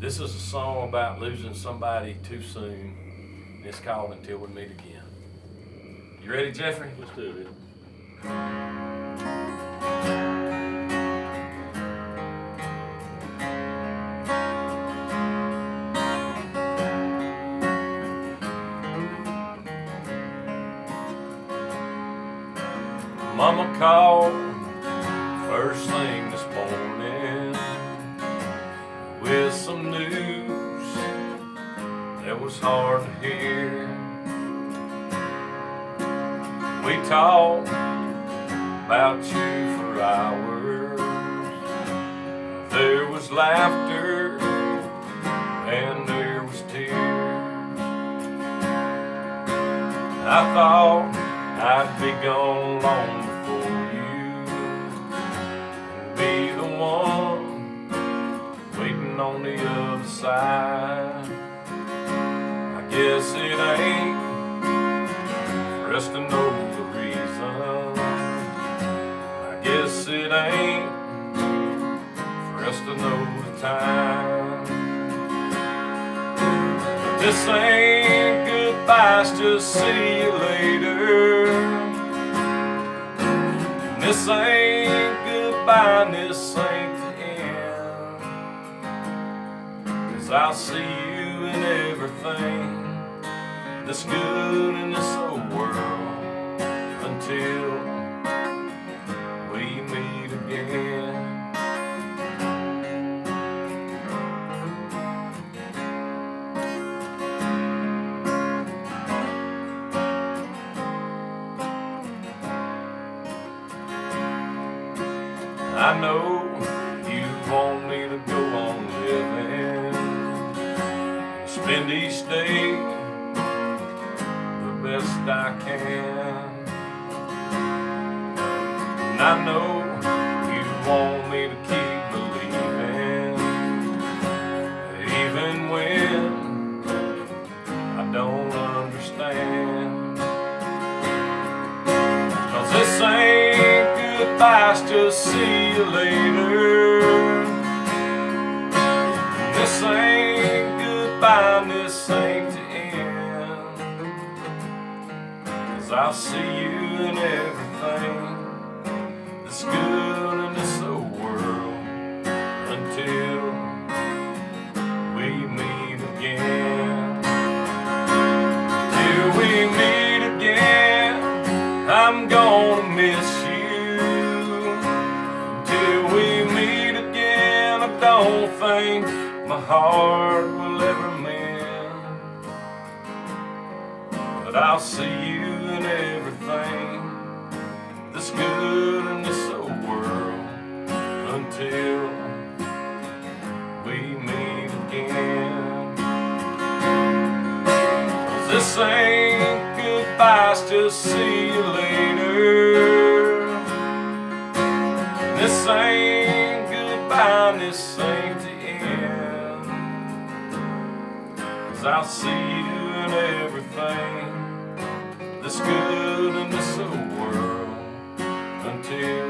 This is a song about losing somebody too soon. It's called Until We Meet Again. You ready, Jeffrey? Let's do it. Mama called first thing this morning with some news that was hard to hear. We talked about you for hours. There was laughter and there was tears. I thought I'd be gone long before you and be the one waiting on the other side. I guess it ain't for us to know the reason. I guess it ain't for us to know the time. But this ain't goodbye, it's just see you later. And this ain't goodbye, and this ain't the end. 'Cause I'll see you in everything that's good in this old world until we meet again. I know you want me to go on living, spend each day the best I can. And I know you want me to keep believing, even when I don't understand. 'Cause this ain't goodbye, it's just see you later. This ain't goodbye, and this ain't the end. 'Cause I'll see you in everything that's good in this old world until we meet again. Till we meet again, I'm gonna miss you. Till we meet again, I don't think my heart will ever mend. But I'll see you in everything that's good in this old world until we meet again. 'Cause this ain't goodbye, it's just see you later. This ain't goodbye, and this ain't the end. 'Cause I'll see you in everything that's good in this old world until